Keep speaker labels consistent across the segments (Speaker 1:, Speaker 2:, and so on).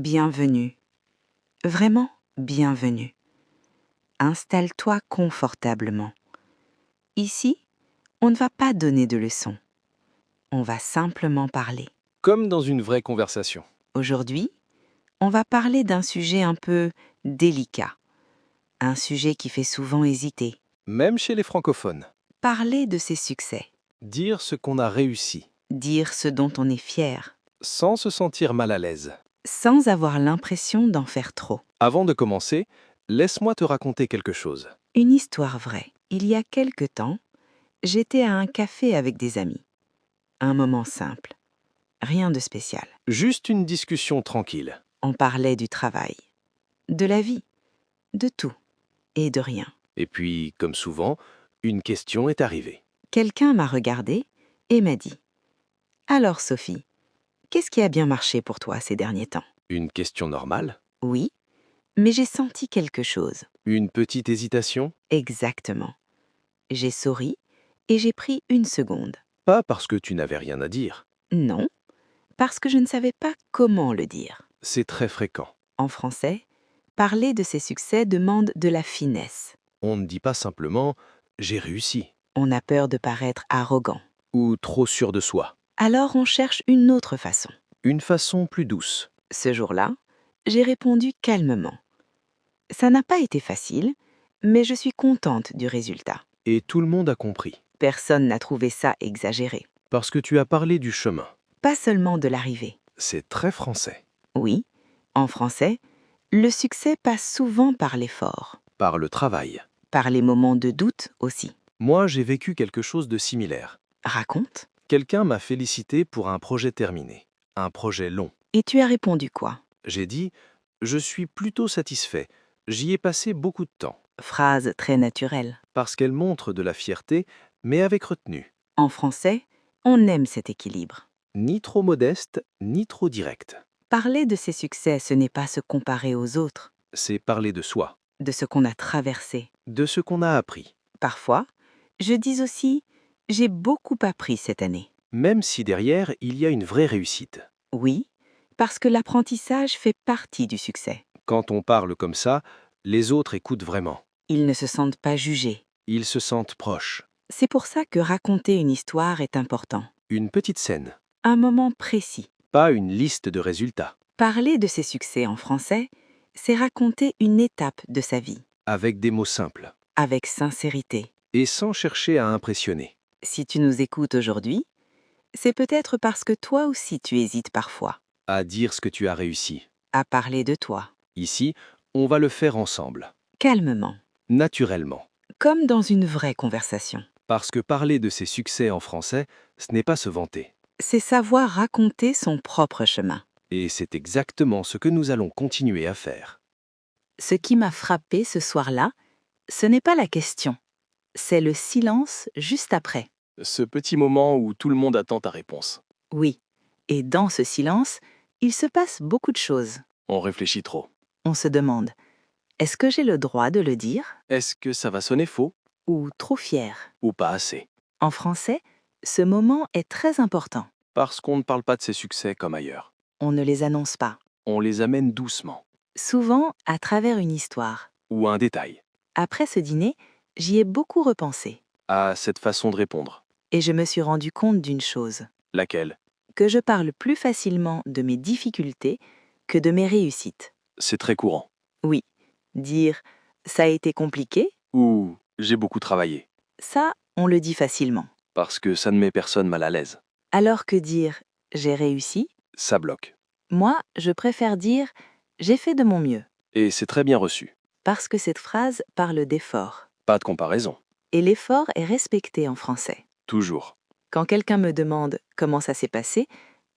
Speaker 1: Bienvenue. Vraiment bienvenue. Installe-toi confortablement. Ici, on ne va pas donner de leçons. On va simplement parler.
Speaker 2: Comme dans une vraie conversation.
Speaker 1: Aujourd'hui, on va parler d'un sujet un peu délicat. Un sujet qui fait souvent hésiter.
Speaker 2: Même chez les francophones.
Speaker 1: Parler de ses succès.
Speaker 2: Dire ce qu'on a réussi,
Speaker 1: Dire ce dont on est fier.
Speaker 2: sans se sentir mal à l'aise.
Speaker 1: Sans avoir l'impression d'en faire trop.
Speaker 2: Avant de commencer, laisse-moi te raconter quelque chose.
Speaker 1: Une histoire vraie. Il y a quelque temps, j'étais à un café avec des amis. Un moment simple. Rien de spécial.
Speaker 2: Juste une discussion tranquille.
Speaker 1: On parlait du travail, de la vie, de tout et de rien.
Speaker 2: Et puis, comme souvent, une question est arrivée.
Speaker 1: Quelqu'un m'a regardé et m'a dit « Alors Sophie, qu'est-ce qui a bien marché pour toi ces derniers temps ?»
Speaker 2: Une question normale?
Speaker 1: Oui, mais j'ai senti quelque chose.
Speaker 2: Une petite hésitation?
Speaker 1: Exactement. J'ai souri et j'ai pris une seconde.
Speaker 2: Pas parce que tu n'avais rien à dire.
Speaker 1: Non, parce que je ne savais pas comment le dire.
Speaker 2: C'est très fréquent.
Speaker 1: En français, parler de ses succès demande de la finesse.
Speaker 2: On ne dit pas simplement « j'ai réussi
Speaker 1: On a peur de paraître arrogant. »
Speaker 2: ou trop sûr de soi.
Speaker 1: Alors on cherche une autre façon.
Speaker 2: Une façon plus douce.
Speaker 1: Ce jour-là, j'ai répondu calmement. Ça n'a pas été facile, mais je suis contente du résultat.
Speaker 2: Et tout le monde a compris.
Speaker 1: Personne n'a trouvé ça exagéré.
Speaker 2: Parce que tu as parlé du chemin.
Speaker 1: Pas seulement de l'arrivée.
Speaker 2: C'est très français.
Speaker 1: Oui, en français, le succès passe souvent par l'effort,
Speaker 2: Par le travail.
Speaker 1: par les moments de doute aussi.
Speaker 2: Moi, j'ai vécu quelque chose de similaire.
Speaker 1: Raconte.
Speaker 2: Quelqu'un m'a félicité pour un projet terminé. Un projet long.
Speaker 1: Et tu as répondu quoi?
Speaker 2: J'ai dit « Je suis plutôt satisfait. J'y ai passé beaucoup de temps.
Speaker 1: Phrase très naturelle. »
Speaker 2: Parce qu'elle montre de la fierté, mais avec retenue.
Speaker 1: En français, on aime cet équilibre.
Speaker 2: Ni trop modeste, ni trop direct.
Speaker 1: Parler de ses succès, ce n'est pas se comparer aux autres,
Speaker 2: C'est parler de soi,
Speaker 1: de ce qu'on a traversé.
Speaker 2: de ce qu'on a appris.
Speaker 1: Parfois, je dis aussi « j'ai beaucoup appris cette année ».
Speaker 2: Même si derrière, il y a une vraie réussite.
Speaker 1: Oui, parce que l'apprentissage fait partie du succès.
Speaker 2: Quand on parle comme ça, les autres écoutent vraiment.
Speaker 1: Ils ne se sentent pas jugés.
Speaker 2: Ils se sentent proches.
Speaker 1: C'est pour ça que raconter une histoire est important.
Speaker 2: Une petite scène,
Speaker 1: Un moment précis.
Speaker 2: pas une liste de résultats.
Speaker 1: Parler de ses succès en français, c'est raconter une étape de sa vie,
Speaker 2: Avec des mots simples.
Speaker 1: avec sincérité.
Speaker 2: Et sans chercher à impressionner.
Speaker 1: Si tu nous écoutes aujourd'hui, c'est peut-être parce que toi aussi tu hésites parfois
Speaker 2: À dire ce que tu as réussi.
Speaker 1: à parler de toi,
Speaker 2: Ici, on va le faire ensemble.
Speaker 1: calmement,
Speaker 2: Naturellement.
Speaker 1: comme dans une vraie conversation.
Speaker 2: Parce que parler de ses succès en français, ce n'est pas se vanter.
Speaker 1: C'est savoir raconter son propre chemin.
Speaker 2: Et c'est exactement ce que nous allons continuer à faire.
Speaker 1: Ce qui m'a frappé ce soir-là, ce n'est pas la question, c'est le silence juste après.
Speaker 2: Ce petit moment où tout le monde attend ta réponse.
Speaker 1: Oui, et dans ce silence, il se passe beaucoup de choses.
Speaker 2: On réfléchit trop.
Speaker 1: On se demande, est-ce que j'ai le droit de le dire?
Speaker 2: Est-ce que ça va sonner faux
Speaker 1: Ou trop fier?
Speaker 2: ou pas assez?
Speaker 1: En français, ce moment est très important.
Speaker 2: Parce qu'on ne parle pas de ses succès comme ailleurs.
Speaker 1: On ne les annonce pas.
Speaker 2: On les amène doucement.
Speaker 1: Souvent à travers une histoire.
Speaker 2: Ou un détail.
Speaker 1: Après ce dîner, j'y ai beaucoup repensé.
Speaker 2: À cette façon de répondre.
Speaker 1: Et je me suis rendu compte d'une chose,
Speaker 2: Laquelle?
Speaker 1: que je parle plus facilement de mes difficultés que de mes réussites.
Speaker 2: C'est très courant.
Speaker 1: Oui, dire « ça a été compliqué »,
Speaker 2: Ou j'ai beaucoup travaillé.
Speaker 1: ça, on le dit facilement.
Speaker 2: Parce que ça ne met personne mal à l'aise.
Speaker 1: Alors que dire « j'ai réussi »,
Speaker 2: Ça bloque.
Speaker 1: moi, je préfère dire « j'ai fait de mon mieux
Speaker 2: Et c'est très bien reçu. »
Speaker 1: parce que cette phrase parle d'effort.
Speaker 2: Pas de comparaison.
Speaker 1: Et l'effort est respecté en français.
Speaker 2: Toujours.
Speaker 1: Quand quelqu'un me demande comment ça s'est passé,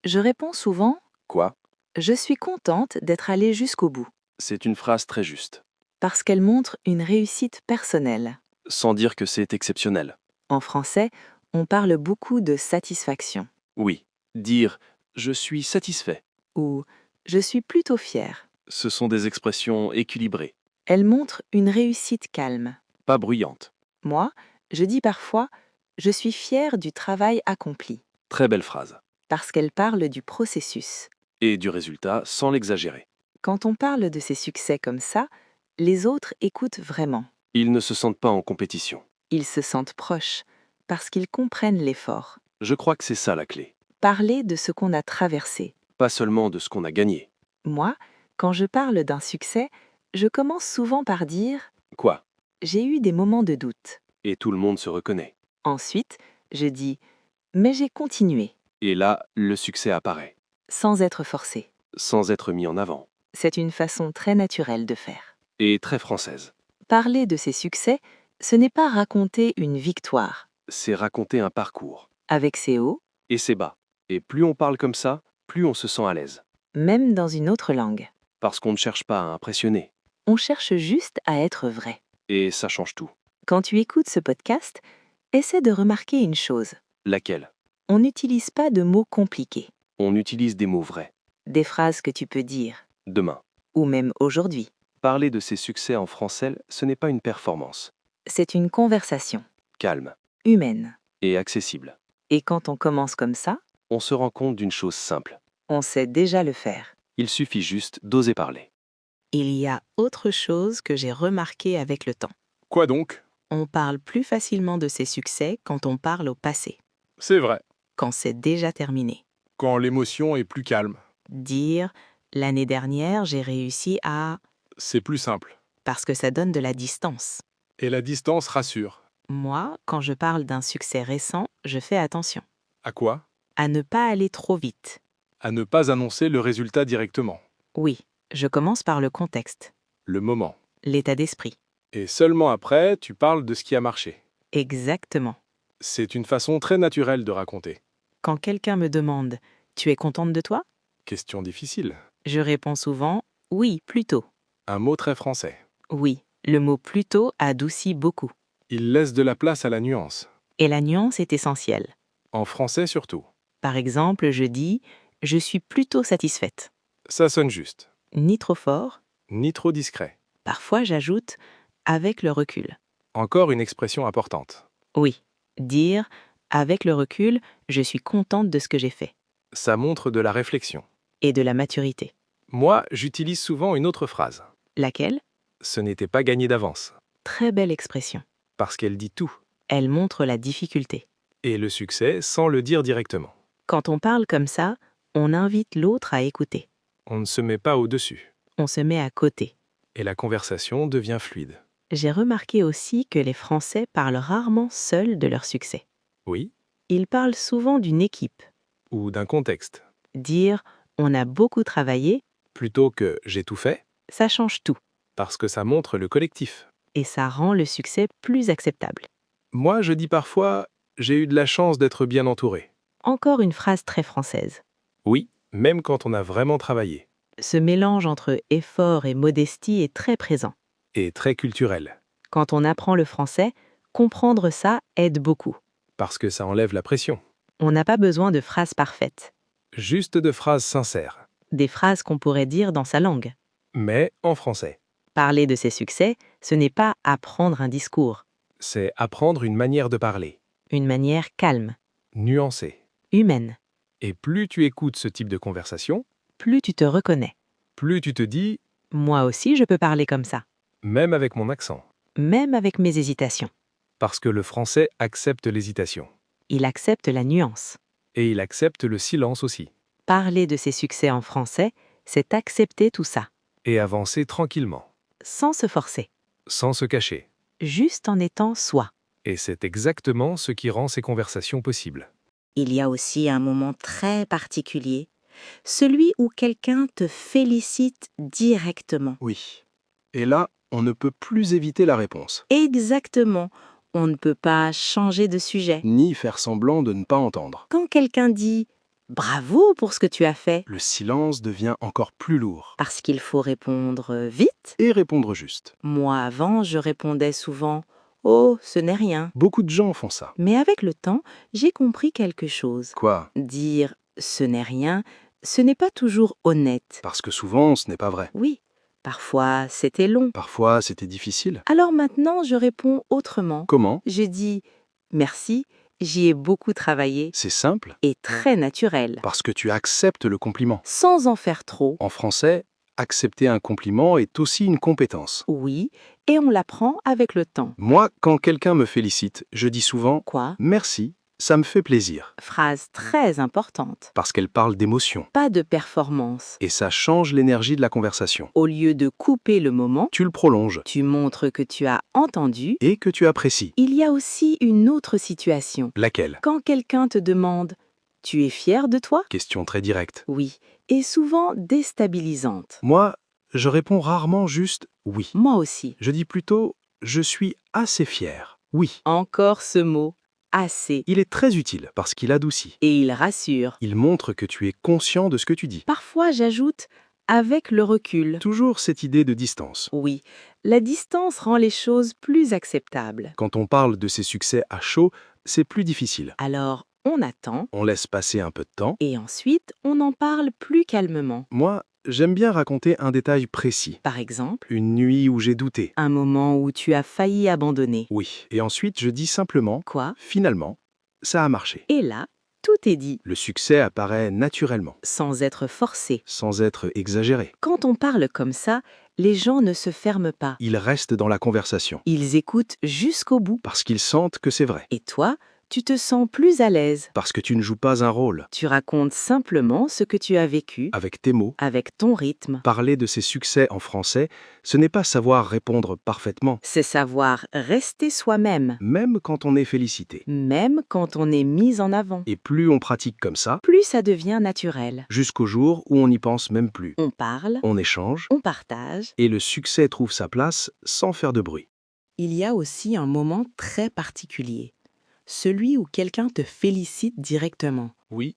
Speaker 1: je réponds souvent
Speaker 2: Quoi?
Speaker 1: « je suis contente d'être allée jusqu'au bout »,
Speaker 2: C'est une phrase très juste.
Speaker 1: parce qu'elle montre une réussite personnelle.
Speaker 2: Sans dire que c'est exceptionnel.
Speaker 1: En français, on parle beaucoup de satisfaction
Speaker 2: Oui. Dire « je suis satisfait ».
Speaker 1: ou « je suis plutôt fière ».
Speaker 2: Ce sont des expressions équilibrées.
Speaker 1: Elle montre une réussite calme.
Speaker 2: Pas bruyantes.
Speaker 1: Moi, je dis parfois « je suis fière du travail accompli
Speaker 2: Très belle phrase. »
Speaker 1: parce qu'elle parle du processus.
Speaker 2: Et du résultat sans l'exagérer.
Speaker 1: Quand on parle de ses succès comme ça, les autres écoutent vraiment.
Speaker 2: Ils ne se sentent pas en compétition.
Speaker 1: Ils se sentent proches parce qu'ils comprennent l'effort.
Speaker 2: Je crois que c'est ça la clé.
Speaker 1: Parler de ce qu'on a traversé.
Speaker 2: Pas seulement de ce qu'on a gagné.
Speaker 1: Moi, quand je parle d'un succès, je commence souvent par dire
Speaker 2: Quoi?
Speaker 1: « j'ai eu des moments de doute ».
Speaker 2: Et tout le monde se reconnaît.
Speaker 1: Ensuite, je dis « mais j'ai continué
Speaker 2: Et là, le succès apparaît, »
Speaker 1: sans être forcé.
Speaker 2: sans être mis en avant.
Speaker 1: C'est une façon très naturelle de faire.
Speaker 2: Et très française.
Speaker 1: Parler de ses succès, ce n'est pas raconter une victoire,
Speaker 2: C'est raconter un parcours.
Speaker 1: avec ses hauts,
Speaker 2: Et ses bas. Et plus on parle comme ça, plus on se sent à l'aise.
Speaker 1: même dans une autre langue.
Speaker 2: Parce qu'on ne cherche pas à impressionner.
Speaker 1: On cherche juste à être vrai.
Speaker 2: Et ça change tout.
Speaker 1: Quand tu écoutes ce podcast, essaie de remarquer une chose.
Speaker 2: Laquelle?
Speaker 1: On n'utilise pas de mots compliqués,
Speaker 2: On utilise des mots vrais.
Speaker 1: des phrases que tu peux dire,
Speaker 2: Demain.
Speaker 1: ou même aujourd'hui.
Speaker 2: Parler de ses succès en français, ce n'est pas une performance.
Speaker 1: C'est une conversation,
Speaker 2: Calme.
Speaker 1: humaine.
Speaker 2: Et accessible.
Speaker 1: Et quand on commence comme ça,
Speaker 2: On se rend compte d'une chose simple.
Speaker 1: on sait déjà le faire.
Speaker 2: Il suffit juste d'oser parler.
Speaker 1: Il y a autre chose que j'ai remarqué avec le temps.
Speaker 3: Quoi donc?
Speaker 1: On parle plus facilement de ses succès quand on parle au passé,
Speaker 3: C'est vrai,
Speaker 1: quand c'est déjà terminé.
Speaker 3: quand l'émotion est plus calme,
Speaker 1: Dire « l'année dernière, j'ai réussi à… »
Speaker 3: c'est plus simple.
Speaker 1: parce que ça donne de la distance.
Speaker 3: Et la distance rassure.
Speaker 1: Moi, quand je parle d'un succès récent, je fais attention
Speaker 3: À quoi?
Speaker 1: à ne pas aller trop vite.
Speaker 3: À ne pas annoncer le résultat directement.
Speaker 1: Oui, je commence par le contexte,
Speaker 3: Le moment.
Speaker 1: l'état d'esprit.
Speaker 3: Et seulement après, tu parles de ce qui a marché.
Speaker 1: Exactement.
Speaker 3: C'est une façon très naturelle de raconter.
Speaker 1: Quand quelqu'un me demande « tu es contente de toi ?»
Speaker 3: Question difficile.
Speaker 1: je réponds souvent « oui, plutôt ».
Speaker 3: Un mot très français.
Speaker 1: Oui, le mot « plutôt » adoucit beaucoup.
Speaker 3: Il laisse de la place à la nuance.
Speaker 1: Et la nuance est essentielle.
Speaker 3: En français surtout.
Speaker 1: Par exemple, je dis « je suis plutôt satisfaite ».
Speaker 3: Ça sonne juste.
Speaker 1: Ni trop fort.
Speaker 3: Ni trop discret.
Speaker 1: Parfois, j'ajoute « avec le recul ».
Speaker 3: Encore une expression importante.
Speaker 1: Oui, dire « avec le recul, je suis contente de ce que j'ai fait »
Speaker 3: Ça montre de la réflexion.
Speaker 1: et de la maturité.
Speaker 3: Moi, j'utilise souvent une autre phrase.
Speaker 1: Laquelle?
Speaker 3: Ce n'était pas gagné d'avance.
Speaker 1: Très belle expression.
Speaker 3: Parce qu'elle dit tout.
Speaker 1: Elle montre la difficulté.
Speaker 3: Et le succès sans le dire directement.
Speaker 1: Quand on parle comme ça, on invite l'autre à écouter.
Speaker 3: On ne se met pas au-dessus.
Speaker 1: On se met à côté.
Speaker 3: Et la conversation devient fluide.
Speaker 1: J'ai remarqué aussi que les Français parlent rarement seuls de leur succès.
Speaker 3: Oui.
Speaker 1: Ils parlent souvent d'une équipe.
Speaker 3: Ou d'un contexte.
Speaker 1: Dire « on a beaucoup travaillé
Speaker 3: Plutôt que j'ai tout fait. »
Speaker 1: ça change tout.
Speaker 3: Parce que ça montre le collectif.
Speaker 1: Et ça rend le succès plus acceptable.
Speaker 3: Moi, je dis parfois, j'ai eu de la chance d'être bien entouré.
Speaker 1: Encore une phrase très française.
Speaker 3: Oui, même quand on a vraiment travaillé.
Speaker 1: Ce mélange entre effort et modestie est très présent.
Speaker 3: Et très culturel.
Speaker 1: Quand on apprend le français, comprendre ça aide beaucoup.
Speaker 3: Parce que ça enlève la pression.
Speaker 1: On n'a pas besoin de phrases parfaites.
Speaker 3: Juste de phrases sincères.
Speaker 1: Des phrases qu'on pourrait dire dans sa langue.
Speaker 3: Mais en français.
Speaker 1: Parler de ses succès, ce n'est pas apprendre un discours.
Speaker 3: C'est apprendre une manière de parler.
Speaker 1: Une manière calme,
Speaker 3: Nuancée.
Speaker 1: humaine.
Speaker 3: Et plus tu écoutes ce type de conversation,
Speaker 1: Plus tu te reconnais.
Speaker 3: plus tu te dis,
Speaker 1: Moi aussi, je peux parler comme ça.
Speaker 3: même avec mon accent.
Speaker 1: Même avec mes hésitations.
Speaker 3: Parce que le français accepte l'hésitation.
Speaker 1: Il accepte la nuance.
Speaker 3: Et il accepte le silence aussi.
Speaker 1: Parler de ses succès en français, c'est accepter tout ça,
Speaker 3: Et avancer tranquillement.
Speaker 1: sans se forcer,
Speaker 3: Sans se cacher.
Speaker 1: juste en étant soi.
Speaker 3: Et c'est exactement ce qui rend ces conversations possibles.
Speaker 4: Il y a aussi un moment très particulier, celui où quelqu'un te félicite directement.
Speaker 2: Oui. Et là, on ne peut plus éviter la réponse.
Speaker 4: Exactement. On ne peut pas changer de sujet.
Speaker 2: Ni faire semblant de ne pas entendre.
Speaker 4: Quand quelqu'un dit « bravo pour ce que tu as fait
Speaker 2: Le silence devient encore plus lourd. »
Speaker 4: parce qu'il faut répondre vite.
Speaker 2: Et répondre juste.
Speaker 4: Moi, avant, je répondais souvent « oh, ce n'est rien ».
Speaker 2: Beaucoup de gens font ça.
Speaker 4: Mais avec le temps, j'ai compris quelque chose.
Speaker 2: Quoi?
Speaker 4: Dire « ce n'est rien », ce n'est pas toujours honnête.
Speaker 2: Parce que souvent, ce n'est pas vrai.
Speaker 4: Oui, parfois c'était long.
Speaker 2: Parfois, c'était difficile.
Speaker 4: Alors maintenant, je réponds autrement.
Speaker 2: Comment?
Speaker 4: Je dis « merci, j'y ai beaucoup travaillé
Speaker 2: C'est simple.
Speaker 4: et très naturel ».
Speaker 2: Parce que tu acceptes le compliment.
Speaker 4: Sans en faire trop.
Speaker 2: En français,
Speaker 3: accepter un compliment est aussi une compétence.
Speaker 4: Oui, et on l'apprend avec le temps.
Speaker 3: Moi, quand quelqu'un me félicite, je dis souvent
Speaker 4: Quoi?
Speaker 3: « merci, ça me fait plaisir
Speaker 4: Phrase très importante. »
Speaker 3: parce qu'elle parle d'émotion.
Speaker 4: Pas de performance.
Speaker 3: Et ça change l'énergie de la conversation.
Speaker 4: Au lieu de couper le moment,
Speaker 3: Tu le prolonges
Speaker 4: tu montres que tu as entendu.
Speaker 3: et que tu apprécies.
Speaker 4: Il y a aussi une autre situation.
Speaker 3: Laquelle?
Speaker 4: Quand quelqu'un te demande « Tu es fier de toi ?»
Speaker 3: Question très directe.
Speaker 4: Oui, et souvent déstabilisante.
Speaker 3: Moi, je réponds rarement juste « oui ».
Speaker 4: Moi aussi.
Speaker 3: Je dis plutôt « je suis assez fier ». Oui.
Speaker 4: Encore ce mot « assez »
Speaker 3: Il est très utile parce qu'il adoucit.
Speaker 4: et il rassure.
Speaker 3: Il montre que tu es conscient de ce que tu dis.
Speaker 4: Parfois, j'ajoute « avec le recul ».
Speaker 3: Toujours cette idée de distance.
Speaker 4: Oui, la distance rend les choses plus acceptables.
Speaker 3: Quand on parle de ses succès à chaud, c'est plus difficile.
Speaker 4: Alors, on attend
Speaker 3: On laisse passer un peu de temps.
Speaker 4: et ensuite, on en parle plus calmement.
Speaker 3: Moi, j'aime bien raconter un détail précis.
Speaker 4: Par exemple,
Speaker 3: Une nuit où j'ai douté.
Speaker 4: un moment où tu as failli abandonner.
Speaker 3: Oui. Et ensuite, je dis simplement
Speaker 4: Quoi?
Speaker 3: « finalement, ça a marché ».
Speaker 4: Et là, tout est dit,
Speaker 3: Le succès apparaît naturellement,
Speaker 4: sans être forcé.
Speaker 3: sans être exagéré.
Speaker 4: Quand on parle comme ça, les gens ne se ferment pas.
Speaker 3: Il reste dans la conversation,
Speaker 4: Ils écoutent jusqu'au bout.
Speaker 3: parce qu'ils sentent que c'est vrai,
Speaker 4: Et toi, tu te sens plus à l'aise.
Speaker 3: parce que tu ne joues pas un rôle.
Speaker 4: Tu racontes simplement ce que tu as vécu,
Speaker 3: Avec tes mots,
Speaker 4: avec ton rythme.
Speaker 3: parler de ses succès en français, ce n'est pas savoir répondre parfaitement,
Speaker 4: C'est savoir rester soi-même,
Speaker 3: même quand on est félicité.
Speaker 4: même quand on est mis en avant.
Speaker 3: Et plus on pratique comme ça,
Speaker 4: Plus ça devient naturel.
Speaker 3: jusqu'au jour où on n'y pense même plus.
Speaker 4: On parle,
Speaker 3: On échange,
Speaker 4: on partage.
Speaker 3: et le succès trouve sa place sans faire de bruit.
Speaker 4: Il y a aussi un moment très particulier, celui où quelqu'un te félicite directement.
Speaker 2: Oui,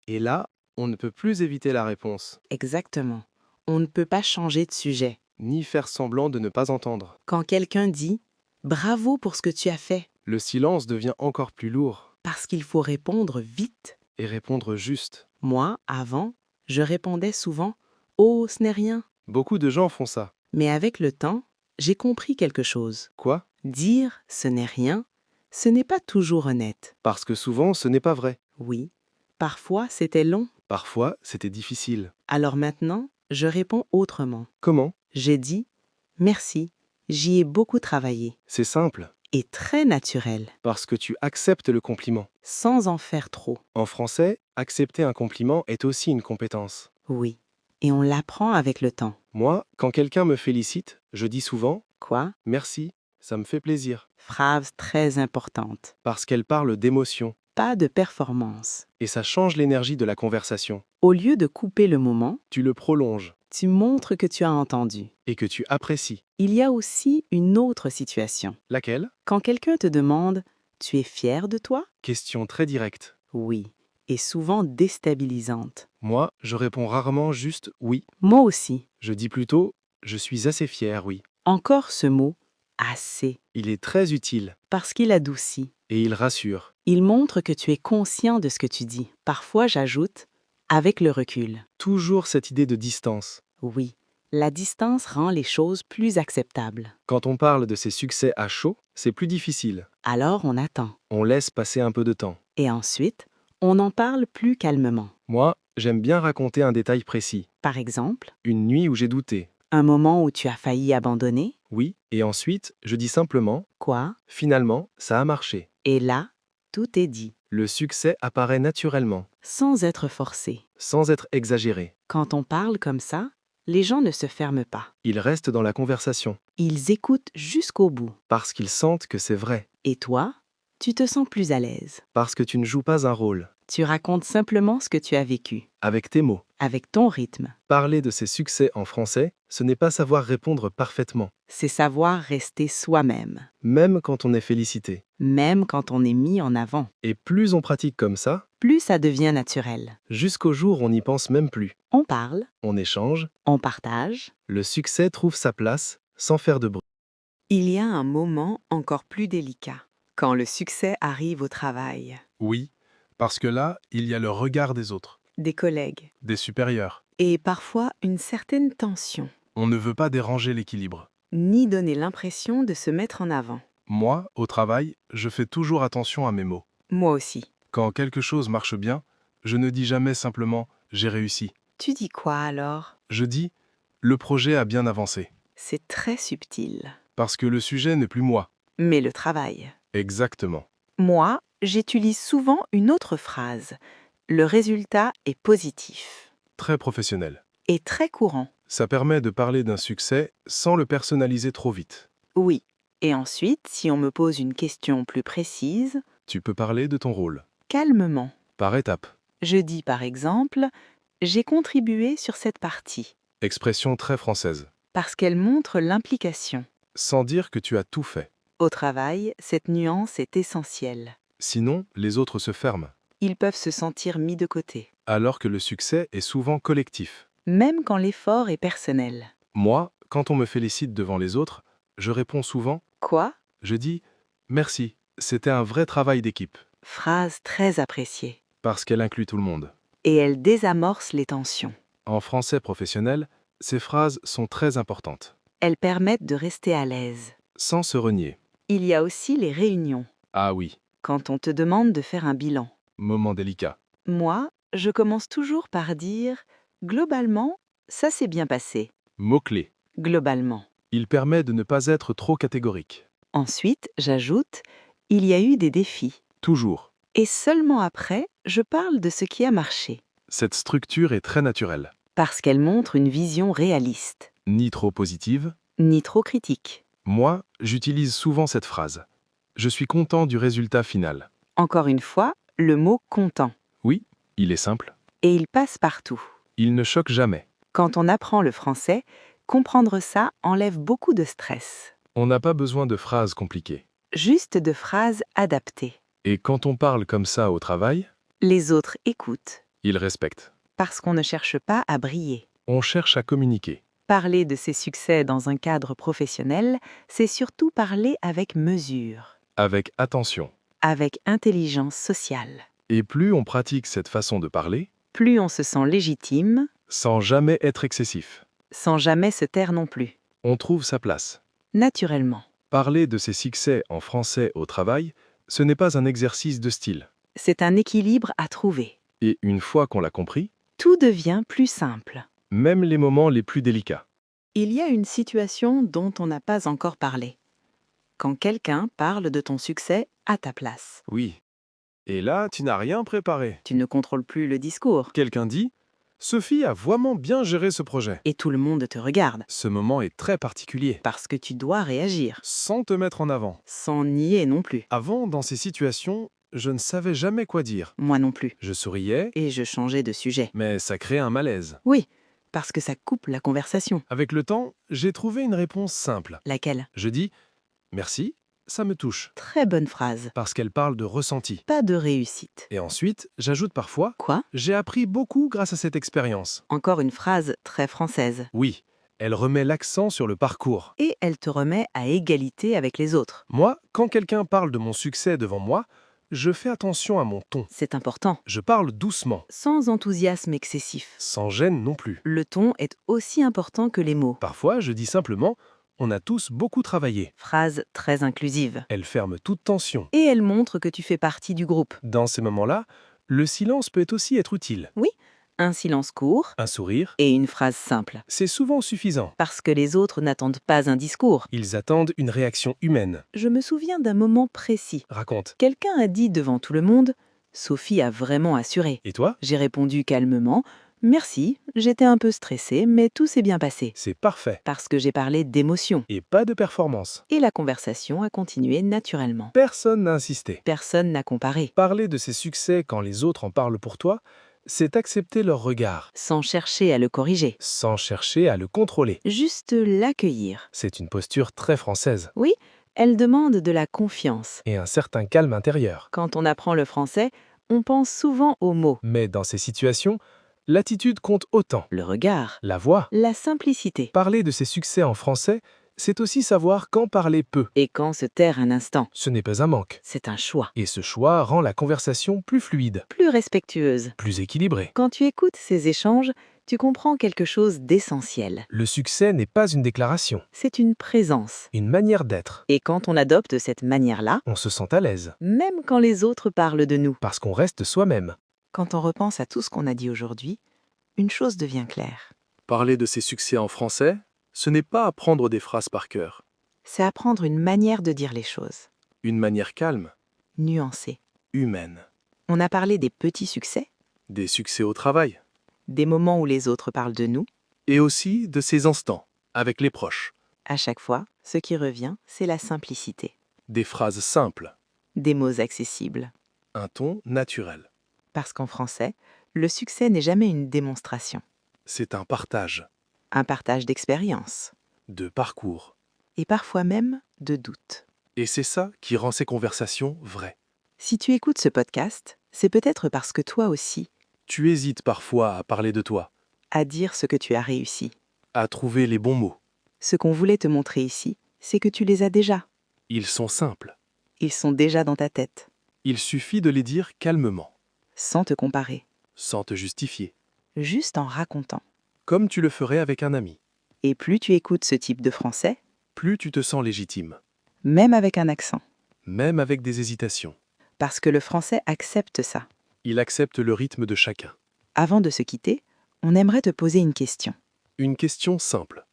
Speaker 2: et là, on ne peut plus éviter la réponse,
Speaker 4: Exactement. On ne peut pas changer de sujet.
Speaker 2: ni faire semblant de ne pas entendre.
Speaker 4: Quand quelqu'un dit « Bravo pour ce que tu as fait
Speaker 2: Le silence devient encore plus lourd, »
Speaker 4: parce qu'il faut répondre vite.
Speaker 2: et répondre juste.
Speaker 4: Moi, avant, je répondais souvent « Oh, ce n'est rien ».
Speaker 2: Beaucoup de gens font ça.
Speaker 4: Mais avec le temps, j'ai compris quelque chose.
Speaker 2: Quoi?
Speaker 4: Dire « ce n'est rien », ce n'est pas toujours honnête.
Speaker 2: Parce que souvent, ce n'est pas vrai.
Speaker 4: Oui, parfois c'était long.
Speaker 2: Parfois, c'était difficile.
Speaker 4: Alors maintenant, je réponds autrement.
Speaker 2: Comment?
Speaker 4: J'ai dit « Merci, j'y ai beaucoup travaillé
Speaker 2: C'est simple, »
Speaker 4: et très naturel,
Speaker 2: parce que tu acceptes le compliment.
Speaker 4: sans en faire trop.
Speaker 2: En français, accepter un compliment est aussi une compétence.
Speaker 4: Oui, et on l'apprend avec le temps.
Speaker 2: Moi, quand quelqu'un me félicite, je dis souvent
Speaker 4: Quoi?
Speaker 2: « merci, ça me fait plaisir »,
Speaker 4: Phrase très importante.
Speaker 2: parce qu'elle parle d'émotion,
Speaker 4: Pas de performance.
Speaker 2: et ça change l'énergie de la conversation.
Speaker 4: Au lieu de couper le moment,
Speaker 2: Tu le prolonges,
Speaker 4: tu montres que tu as entendu.
Speaker 2: et que tu apprécies.
Speaker 4: Il y a aussi une autre situation.
Speaker 2: Laquelle?
Speaker 4: Quand quelqu'un te demande « Tu es fier de toi ?»
Speaker 2: Question très directe.
Speaker 4: Oui, et souvent déstabilisante.
Speaker 2: Moi, je réponds rarement juste « oui ».
Speaker 4: Moi aussi.
Speaker 2: Je dis plutôt « je suis assez fier, oui ».
Speaker 4: Encore ce mot « assez »
Speaker 2: Il est très utile,
Speaker 4: parce qu'il adoucit.
Speaker 2: et il rassure.
Speaker 4: Il montre que tu es conscient de ce que tu dis. Parfois, j'ajoute « avec le recul ».
Speaker 2: Toujours cette idée de distance.
Speaker 4: Oui, la distance rend les choses plus acceptables.
Speaker 2: Quand on parle de ses succès à chaud, c'est plus difficile.
Speaker 4: Alors on attend.
Speaker 2: On laisse passer un peu de temps.
Speaker 4: Et ensuite, on en parle plus calmement.
Speaker 2: Moi, j'aime bien raconter un détail précis.
Speaker 4: Par exemple,
Speaker 2: Une nuit où j'ai douté.
Speaker 4: un moment où tu as failli abandonner.
Speaker 2: Oui, et ensuite, je dis simplement
Speaker 4: Quoi?
Speaker 2: « finalement, ça a marché ».
Speaker 4: Et là, tout est dit,
Speaker 2: Le succès apparaît naturellement,
Speaker 4: sans être forcé.
Speaker 2: sans être exagéré.
Speaker 4: Quand on parle comme ça, les gens ne se ferment pas.
Speaker 2: Il reste dans la conversation,
Speaker 4: Ils écoutent jusqu'au bout.
Speaker 2: parce qu'ils sentent que c'est vrai,
Speaker 4: Et toi, tu te sens plus à l'aise.
Speaker 2: parce que tu ne joues pas un rôle.
Speaker 4: Tu racontes simplement ce que tu as vécu,
Speaker 2: Avec tes mots.
Speaker 4: avec ton rythme.
Speaker 2: Parler de ses succès en français, ce n'est pas savoir répondre parfaitement,
Speaker 4: C'est savoir rester soi-même,
Speaker 2: même quand on est félicité.
Speaker 4: même quand on est mis en avant.
Speaker 2: Et plus on pratique comme ça,
Speaker 4: Plus ça devient naturel.
Speaker 2: jusqu'au jour où on n'y pense même plus.
Speaker 4: On parle,
Speaker 2: On échange,
Speaker 4: on partage.
Speaker 2: le succès trouve sa place sans faire de bruit.
Speaker 1: Il y a un moment encore plus délicat, quand le succès arrive au travail,
Speaker 3: Oui, parce que là, il y a le regard des autres,
Speaker 1: des collègues,
Speaker 3: des supérieurs.
Speaker 1: et parfois une certaine tension,
Speaker 3: On ne veut pas déranger l'équilibre.
Speaker 1: ni donner l'impression de se mettre en avant.
Speaker 3: Moi, au travail, je fais toujours attention à mes mots.
Speaker 1: Moi aussi.
Speaker 3: Quand quelque chose marche bien, je ne dis jamais simplement « j'ai réussi ».
Speaker 1: Tu dis quoi alors?
Speaker 3: Je dis
Speaker 5: Le projet a bien avancé.
Speaker 1: C'est très subtil.
Speaker 5: Parce que le sujet n'est plus moi.
Speaker 1: Mais le travail.
Speaker 5: Exactement.
Speaker 1: Moi, j'utilise souvent une autre phrase. Le résultat est positif.
Speaker 5: Très professionnel.
Speaker 1: Et très courant.
Speaker 5: Ça permet de parler d'un succès sans le personnaliser trop vite.
Speaker 1: Oui. Et ensuite, si on me pose une question plus précise,
Speaker 5: Tu peux parler de ton rôle.
Speaker 1: calmement.
Speaker 5: Par étapes.
Speaker 1: Je dis par exemple, j'ai contribué sur cette partie,
Speaker 5: Expression très française.
Speaker 1: parce qu'elle montre l'implication.
Speaker 5: Sans dire que tu as tout fait.
Speaker 1: Au travail, cette nuance est essentielle.
Speaker 5: Sinon, les autres se ferment.
Speaker 1: Ils peuvent se sentir mis de côté,
Speaker 5: Alors que le succès est souvent collectif.
Speaker 1: même quand l'effort est personnel.
Speaker 5: Moi, quand on me félicite devant les autres, je réponds souvent,
Speaker 1: Quoi?
Speaker 5: je dis « Merci, c'était un vrai travail d'équipe
Speaker 1: Phrase très appréciée. »
Speaker 5: parce qu'elle inclut tout le monde.
Speaker 1: Et elle désamorce les tensions.
Speaker 5: En français professionnel, ces phrases sont très importantes.
Speaker 1: Elles permettent de rester à l'aise.
Speaker 5: Sans se renier.
Speaker 1: Il y a aussi les réunions,
Speaker 5: Ah oui,
Speaker 1: quand on te demande de faire un bilan.
Speaker 5: moment délicat.
Speaker 1: Moi, je commence toujours par dire « Globalement, ça s'est bien passé.
Speaker 5: Mot-clé. »
Speaker 1: Globalement.
Speaker 5: Il permet de ne pas être trop catégorique.
Speaker 1: Ensuite, j'ajoute « Il y a eu des défis.
Speaker 5: Toujours. »
Speaker 1: Et seulement après, je parle de ce qui a marché.
Speaker 5: Cette structure est très naturelle.
Speaker 1: Parce qu'elle montre une vision réaliste,
Speaker 5: Ni trop positive.
Speaker 1: ni trop critique.
Speaker 5: Moi, j'utilise souvent cette phrase. Je suis content du résultat final.
Speaker 1: Encore une fois, le mot « content ».
Speaker 5: Il est simple.
Speaker 1: Et il passe partout.
Speaker 5: Il ne choque jamais.
Speaker 1: Quand on apprend le français, comprendre ça enlève beaucoup de stress.
Speaker 5: On n'a pas besoin de phrases compliquées.
Speaker 1: Juste de phrases adaptées.
Speaker 5: Et quand on parle comme ça au travail,
Speaker 1: Les autres écoutent,
Speaker 5: ils respectent.
Speaker 1: parce qu'on ne cherche pas à briller.
Speaker 5: On cherche à communiquer.
Speaker 1: Parler de ses succès dans un cadre professionnel, c'est surtout parler avec mesure,
Speaker 5: Avec attention.
Speaker 1: avec intelligence sociale.
Speaker 5: Et plus on pratique cette façon de parler,
Speaker 1: Plus on se sent légitime,
Speaker 5: sans jamais être excessif,
Speaker 1: sans jamais se taire non plus,
Speaker 5: on trouve sa place.
Speaker 1: naturellement.
Speaker 5: Parler de ses succès en français au travail, ce n'est pas un exercice de style.
Speaker 1: C'est un équilibre à trouver.
Speaker 5: Et une fois qu'on l'a compris,
Speaker 1: Tout devient plus simple.
Speaker 5: même les moments les plus délicats.
Speaker 1: Il y a une situation dont on n'a pas encore parlé. Quand quelqu'un parle de ton succès à ta place.
Speaker 2: Oui. Et là, tu n'as rien préparé.
Speaker 1: Tu ne contrôles plus le discours.
Speaker 2: Quelqu'un dit « Sophie a vraiment bien géré ce projet.
Speaker 1: Et tout le monde te regarde.
Speaker 2: Ce moment est très particulier.
Speaker 1: Parce que tu dois réagir.
Speaker 2: Sans te mettre en avant.
Speaker 1: Sans nier non plus.
Speaker 2: Avant, dans ces situations, je ne savais jamais quoi dire.
Speaker 1: Moi non plus.
Speaker 2: Je souriais,
Speaker 1: Et je changeais de sujet.
Speaker 2: mais ça créait un malaise.
Speaker 1: Oui, parce que ça coupe la conversation.
Speaker 2: Avec le temps, j'ai trouvé une réponse simple.
Speaker 1: Laquelle?
Speaker 2: Je dis « Merci, ça me touche.
Speaker 1: Très bonne phrase. »
Speaker 2: Parce qu'elle parle de ressenti.
Speaker 1: Pas de réussite.
Speaker 2: Et ensuite, j'ajoute parfois
Speaker 1: Quoi?
Speaker 2: « J'ai appris beaucoup grâce à cette expérience.
Speaker 1: Encore une phrase très française. »
Speaker 2: Oui, elle remet l'accent sur le parcours.
Speaker 1: Et elle te remet à égalité avec les autres.
Speaker 2: Moi, quand quelqu'un parle de mon succès devant moi, je fais attention à mon ton.
Speaker 1: C'est important.
Speaker 2: Je parle doucement,
Speaker 1: Sans enthousiasme excessif.
Speaker 2: sans gêne non plus.
Speaker 1: Le ton est aussi important que les mots.
Speaker 2: Parfois, je dis simplement « On a tous beaucoup travaillé.
Speaker 1: Phrase très inclusive. »
Speaker 2: Elle ferme toute tension.
Speaker 1: Et elle montre que tu fais partie du groupe.
Speaker 2: Dans ces moments-là, le silence peut aussi être utile.
Speaker 1: Un silence court
Speaker 2: Un sourire,
Speaker 1: et une phrase simple.
Speaker 2: c'est souvent suffisant.
Speaker 1: Parce que les autres n'attendent pas un discours.
Speaker 2: Ils attendent une réaction humaine.
Speaker 1: Je me souviens d'un moment précis.
Speaker 2: Raconte.
Speaker 1: Quelqu'un a dit devant tout le monde « Sophie a vraiment assuré
Speaker 2: Et toi ? »
Speaker 1: J'ai répondu calmement « Merci, j'étais un peu stressée, mais tout s'est bien passé.
Speaker 2: C'est parfait. »
Speaker 1: Parce que j'ai parlé d'émotion.
Speaker 2: Et pas de performance.
Speaker 1: Et la conversation a continué naturellement.
Speaker 2: Personne n'a insisté.
Speaker 1: Personne n'a comparé.
Speaker 2: Parler de ses succès quand les autres en parlent pour toi, c'est accepter leur regard,
Speaker 1: Sans chercher à le corriger.
Speaker 2: sans chercher à le contrôler.
Speaker 1: Juste l'accueillir.
Speaker 2: C'est une posture très française
Speaker 1: Elle demande de la confiance.
Speaker 2: et un certain calme intérieur.
Speaker 1: Quand on apprend le français, on pense souvent aux mots.
Speaker 2: Mais dans ces situations, l'attitude compte autant.
Speaker 1: Le regard.
Speaker 2: La voix.
Speaker 1: La simplicité.
Speaker 2: Parler de ses succès en français, c'est aussi savoir quand parler peu.
Speaker 1: Et quand se taire un instant.
Speaker 2: Ce n'est pas un manque.
Speaker 1: C'est un choix.
Speaker 2: Et ce choix rend la conversation plus fluide,
Speaker 1: Plus respectueuse.
Speaker 2: plus équilibrée.
Speaker 1: Quand tu écoutes ces échanges, tu comprends quelque chose d'essentiel.
Speaker 2: Le succès n'est pas une déclaration,
Speaker 1: C'est une présence.
Speaker 2: une manière d'être.
Speaker 1: Et quand on adopte cette manière-là,
Speaker 2: On se sent à l'aise,
Speaker 1: même quand les autres parlent de nous,
Speaker 2: parce qu'on reste soi-même.
Speaker 1: quand on repense à tout ce qu'on a dit aujourd'hui, une chose devient claire.
Speaker 5: Parler de ses succès en français, ce n'est pas apprendre des phrases par cœur.
Speaker 1: C'est apprendre une manière de dire les choses,
Speaker 5: Une manière calme,
Speaker 1: nuancée.
Speaker 5: humaine.
Speaker 1: On a parlé des petits succès,
Speaker 5: Des succès au travail.
Speaker 1: des moments où les autres parlent de nous.
Speaker 5: Et aussi de ces instants, avec les proches.
Speaker 1: À chaque fois, ce qui revient, c'est la simplicité.
Speaker 5: Des phrases simples.
Speaker 1: Des mots accessibles.
Speaker 5: Un ton naturel.
Speaker 1: Parce qu'en français, le succès n'est jamais une démonstration.
Speaker 5: C'est un partage.
Speaker 1: Un partage d'expériences.
Speaker 5: De parcours.
Speaker 1: Et parfois même de doutes.
Speaker 5: Et c'est ça qui rend ces conversations vraies.
Speaker 1: Si tu écoutes ce podcast, c'est peut-être parce que toi aussi,
Speaker 5: Tu hésites parfois à parler de toi,
Speaker 1: à dire ce que tu as réussi.
Speaker 5: à trouver les bons mots.
Speaker 1: Ce qu'on voulait te montrer ici, c'est que tu les as déjà.
Speaker 5: Ils sont simples.
Speaker 1: Ils sont déjà dans ta tête,
Speaker 5: Il suffit de les dire calmement,
Speaker 1: sans te comparer,
Speaker 5: sans te justifier,
Speaker 1: juste en racontant.
Speaker 5: comme tu le ferais avec un ami.
Speaker 1: Et plus tu écoutes ce type de français,
Speaker 5: Plus tu te sens légitime,
Speaker 1: même avec un accent,
Speaker 5: même avec des hésitations.
Speaker 1: parce que le français accepte ça.
Speaker 5: Il accepte le rythme de chacun.
Speaker 1: Avant de se quitter, on aimerait te poser une question.
Speaker 5: Une question simple,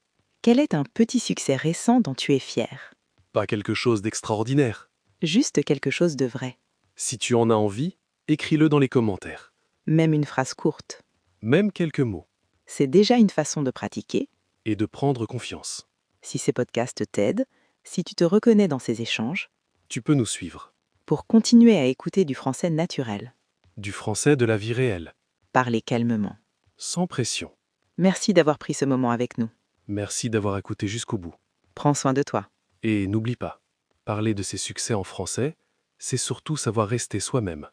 Speaker 1: Quel est un petit succès récent dont tu es fier?
Speaker 5: pas quelque chose d'extraordinaire.
Speaker 1: Juste quelque chose de vrai.
Speaker 5: Si tu en as envie, écris-le dans les commentaires.
Speaker 1: Même une phrase courte.
Speaker 5: Même quelques mots.
Speaker 1: C'est déjà une façon de pratiquer.
Speaker 5: Et de prendre confiance.
Speaker 1: Si ces podcasts t'aident, si tu te reconnais dans ces échanges,
Speaker 5: Tu peux nous suivre.
Speaker 1: pour continuer à écouter du français naturel.
Speaker 5: Du français de la vie réelle,
Speaker 1: Parler calmement.
Speaker 5: sans pression.
Speaker 1: Merci d'avoir pris ce moment avec nous.
Speaker 5: Merci d'avoir écouté jusqu'au bout.
Speaker 1: Prends soin de toi.
Speaker 5: Et n'oublie pas, parler de ses succès en français, c'est surtout savoir rester soi-même.